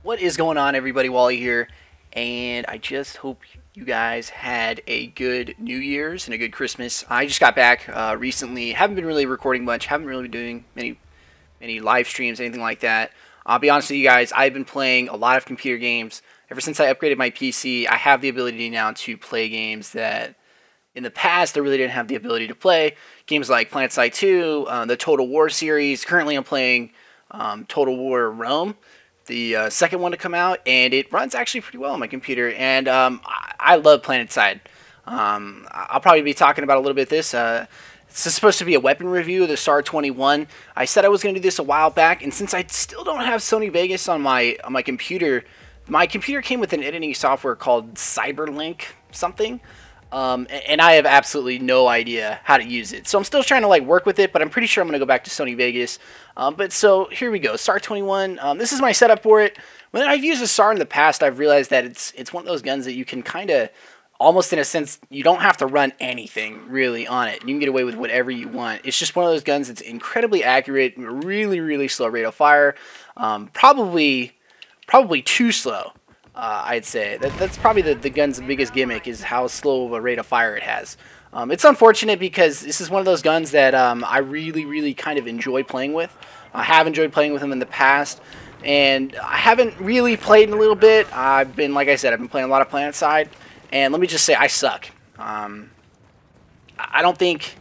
What is going on, everybody? Wally here, and I just hope you guys had a good New Year's and a good Christmas. I just got back recently. Haven't been really recording much. Haven't really been doing many live streams, anything like that. I'll be honest with you guys. I've been playing a lot of computer games ever since I upgraded my PC. I have the ability now to play games that in the past I really didn't have the ability to play. Games like PlanetSide 2, the Total War series. Currently, I'm playing Total War Rome, the second one to come out, and it runs actually pretty well on my computer, and I love PlanetSide. I'll probably be talking about a little bit this. This is supposed to be a weapon review of the SAR-21. I said I was going to do this a while back, and since I still don't have Sony Vegas on my computer came with an editing software called Cyberlink something. And I have absolutely no idea how to use it. So I'm still trying to work with it, but I'm pretty sure I'm going to go back to Sony Vegas. But so here we go, SAR-21. This is my setup for it. When I've used a SAR in the past, I've realized that it's one of those guns that you can kind of, almost in a sense, you don't have to run anything really on it. You can get away with whatever you want. It's just one of those guns that's incredibly accurate, really, really slow rate of fire. Probably too slow. I'd say that's probably the gun's biggest gimmick, is how slow of a rate of fire it has. It's unfortunate because this is one of those guns that I really kind of enjoy playing with. I have enjoyed playing with them in the past, and I haven't really played in a little bit. Like I said, I've been playing a lot of PlanetSide, and let me just say I suck. I don't think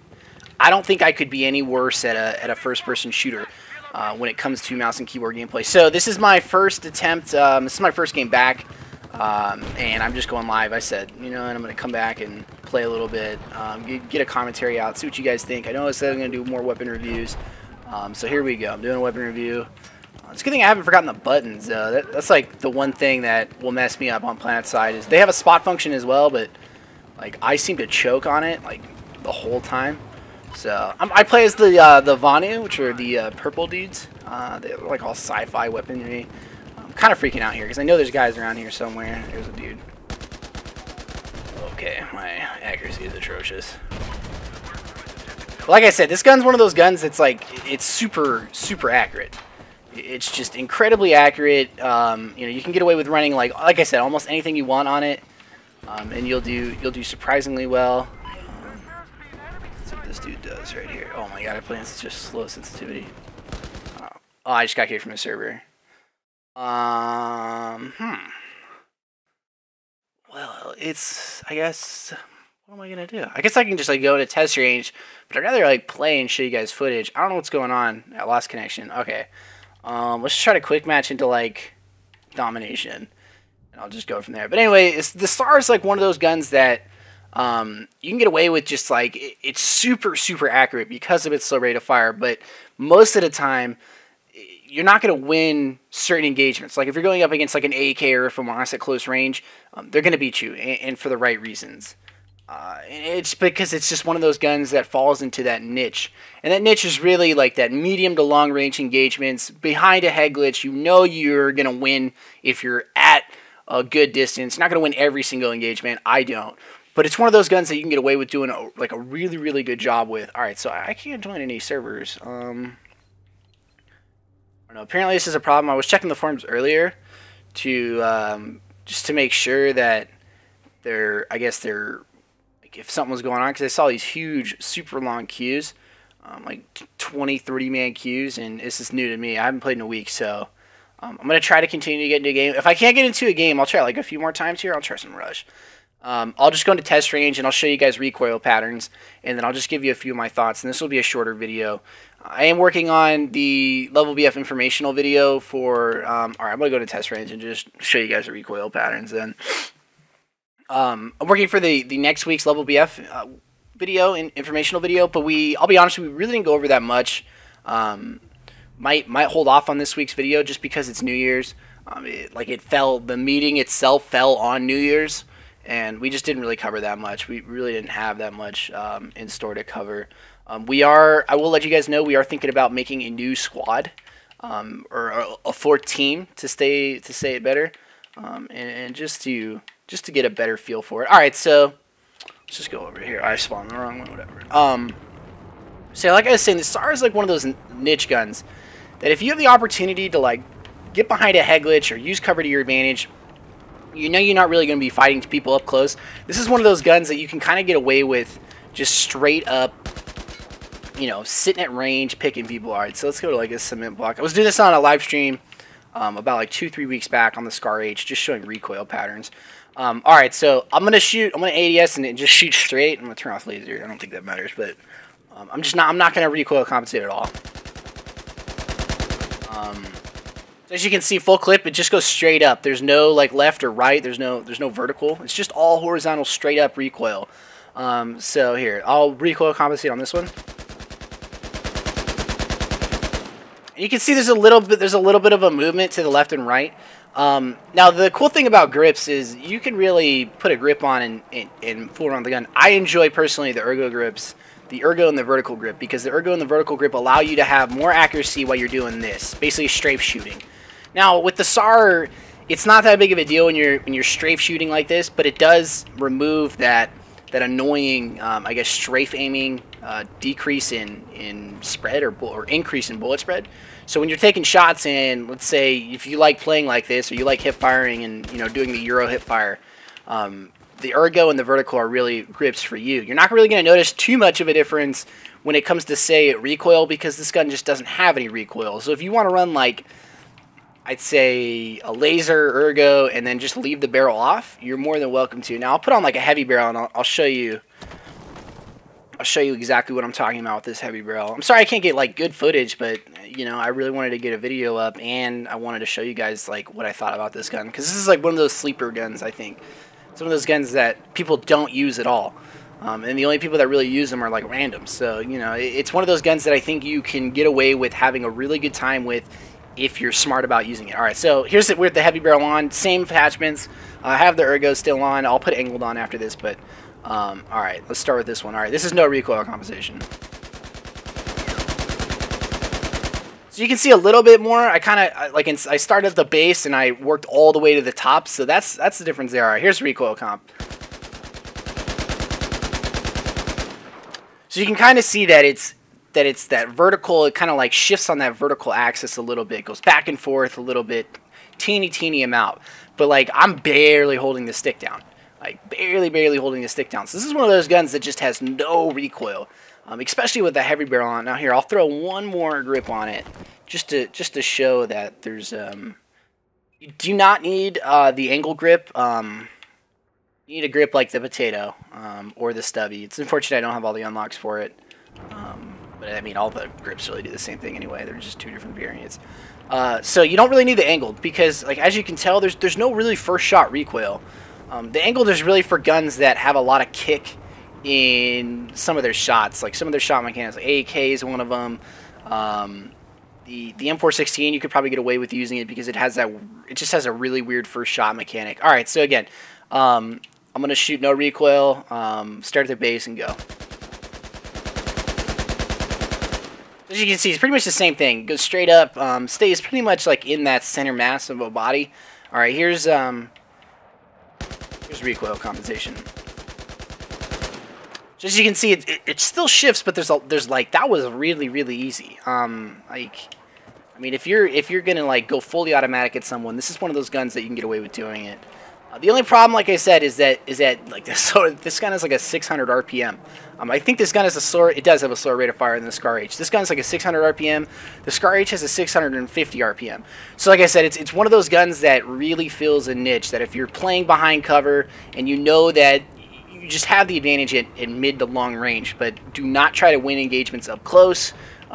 I could be any worse at a first-person shooter. When it comes to mouse and keyboard gameplay. So this is my first attempt, this is my first game back, and I'm just going live. I said, you know, and I'm going to come back and play a little bit, get a commentary out, see what you guys think. I know I said I'm going to do more weapon reviews, so here we go. I'm doing a weapon review. It's a good thing I haven't forgotten the buttons. That's like the one thing that will mess me up on PlanetSide, is they have a spot function as well, but I seem to choke on it the whole time. So I play as the Vanu, which are the purple dudes. They're all sci-fi weaponry. I'm kind of freaking out here because I know there's guys around here somewhere. There's a dude. Okay, my accuracy is atrocious. Like I said, this gun's one of those guns that's it's super accurate. It's just incredibly accurate. You know, you can get away with running like I said, almost anything you want on it, and you'll do surprisingly well. This dude does right here. Oh my god, I play in such a slow sensitivity. Oh, I just got kicked from the server. Well, it's, I guess, what am I gonna do? I guess I can just go to test range, but I'd rather play and show you guys footage. I don't know what's going on. I lost connection. Okay. Let's just try to quick match into domination, and I'll just go from there. But anyway, the SAR is one of those guns that you can get away with just it's super accurate because of its slow rate of fire, but most of the time you're not going to win certain engagements. If you're going up against an AK or if I'm at close range, they're going to beat you, and for the right reasons. It's because it's just one of those guns that falls into that niche, and that niche is really that medium to long range engagements behind a head glitch. You know you're going to win if you're at a good distance. You're not going to win every single engagement. I don't. But it's one of those guns that you can get away with doing a really good job with. Alright, so I can't join any servers. I don't know. Apparently this is a problem. I was checking the forums earlier to just to make sure that if something was going on, because I saw these huge, super long queues, 20, 30-man queues, and this is new to me. I haven't played in a week, so I'm going to try to continue to get into a game. If I can't get into a game, I'll try a few more times here. I'll try some Rush. I'll just go into test range and I'll show you guys recoil patterns, and then I'll just give you a few of my thoughts, and this will be a shorter video. I am working on the Level BF informational video for, alright, I'm going to go to test range and just show you guys the recoil patterns then. I'm working for the next week's Level BF video, informational video, but I'll be honest, we really didn't go over that much. Might hold off on this week's video just because it's New Year's. The meeting itself fell on New Year's, and we just didn't really cover that much. We really didn't have that much in store to cover. I will let you guys know, we are thinking about making a new squad, or a fourth team to say it better, and just to get a better feel for it. All right, so let's just go over here. I spawned the wrong one, whatever. So like I was saying, the SAR is one of those niche guns that if you have the opportunity to get behind a head glitch or use cover to your advantage, you know you're not really going to be fighting people up close. This is one of those guns that you can kind of get away with just straight up, you know, sitting at range, picking people. All right, so let's go to like a cement block. I was doing this on a live stream about like 2-3 weeks back on the SAR-H, just showing recoil patterns. All right, so I'm gonna ADS and just shoot straight. I'm gonna turn off laser. I don't think that matters, but I'm not gonna recoil compensate at all. So as you can see, full clip, it just goes straight up. There's no like left or right. There's no vertical. It's just all horizontal, straight up recoil. So here, I'll recoil compensate on this one. And you can see there's a little bit of a movement to the left and right. Now the cool thing about grips is you can really put a grip on and fool around the gun. I enjoy personally the ergo grips, the ergo and the vertical grip, because the ergo and the vertical grip allow you to have more accuracy while you're doing this, basically strafe shooting. Now with the SAR, it's not that big of a deal when you're strafe shooting like this, but it does remove that annoying, I guess, strafe aiming decrease in spread or increase in bullet spread. So when you're taking shots, and let's say if you like playing like this or you like hip firing and doing the Euro hip fire, the ergo and the vertical are really grips for you. You're not really going to notice too much of a difference when it comes to, say, recoil, because this gun just doesn't have any recoil. So if you want to run like, I'd say, a laser ergo and then just leave the barrel off, you're more than welcome to. Now I'll put on like a heavy barrel and I'll show you exactly what I'm talking about with this heavy barrel. I'm sorry I can't get like good footage, but I really wanted to get a video up, and I wanted to show you guys like what I thought about this gun, because this is like one of those sleeper guns. I think some of those guns that people don't use at all, and the only people that really use them are like randoms. So it's one of those guns that I think you can get away with having a really good time with if you're smart about using it. All right, so here's it with the heavy barrel on, same attachments. I have the ergo still on. I'll put angled on after this, but all right, let's start with this one. All right, this is no recoil compensation. So you can see a little bit more. I started at the base and I worked all the way to the top, so that's the difference there. All right, here's recoil comp. So you can kind of see that it's that vertical. It kind of like shifts on that vertical axis a little bit, goes back and forth a little bit, teeny amount. But like I'm barely holding the stick down. Like barely holding the stick down. So this is one of those guns that just has no recoil, especially with the heavy barrel on. Now here, I'll throw one more grip on it, just to show that there's you do not need the angle grip. You need a grip like the potato or the stubby. It's unfortunate I don't have all the unlocks for it, but I mean all the grips really do the same thing anyway. They're just two different variants. So you don't really need the angled, because like as you can tell, there's no really first shot recoil. The angled is really for guns that have a lot of kick in some of their shots, like some of their shot mechanics. Like AK is one of them. The M416, you could probably get away with using it because it just has a really weird first shot mechanic. All right, so again, I'm gonna shoot no recoil, start at the base and go. As you can see, it's pretty much the same thing. Goes straight up, stays pretty much like in that center mass of a body. All right, here's recoil compensation. So as you can see, it still shifts, but there's like, that was really easy. Like, I mean, if you're gonna like go fully automatic at someone, this is one of those guns that you can get away with doing it. The only problem, like I said, is that like this gun has like a 600 RPM. I think this gun has it does have a slower rate of fire than the SAR-H. This gun's like a 600 RPM. The SAR-H has a 650 RPM. So like I said, it's one of those guns that really fills a niche, that if you're playing behind cover and you know that you just have the advantage in mid to long range, but do not try to win engagements up close.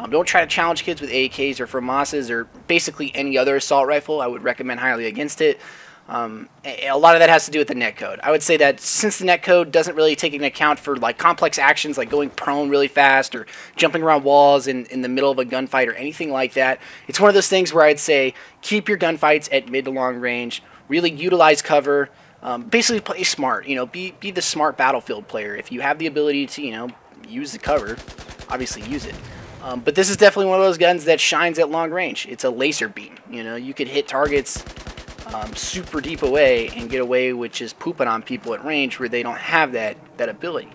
Don't try to challenge kids with AKs or FAMASs or basically any other assault rifle. I would recommend highly against it. A lot of that has to do with the netcode. I would say that since the netcode doesn't really take into account for like complex actions like going prone really fast or jumping around walls in the middle of a gunfight or anything like that, it's one of those things where I'd say keep your gunfights at mid to long range, really utilize cover, basically play smart, be the smart battlefield player. If you have the ability to, use the cover, obviously use it. But this is definitely one of those guns that shines at long range. It's a laser beam, you could hit targets super deep away and get away with just pooping on people at range where they don't have that ability.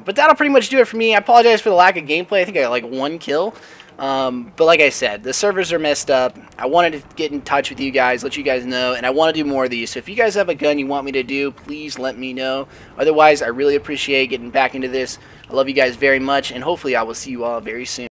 But that'll pretty much do it for me. I apologize for the lack of gameplay. I think I got like one kill. But like I said, the servers are messed up. I wanted to get in touch with you guys, let you guys know, and I want to do more of these. So if you guys have a gun you want me to do, please let me know. Otherwise, I really appreciate getting back into this. I love you guys very much, and hopefully I will see you all very soon.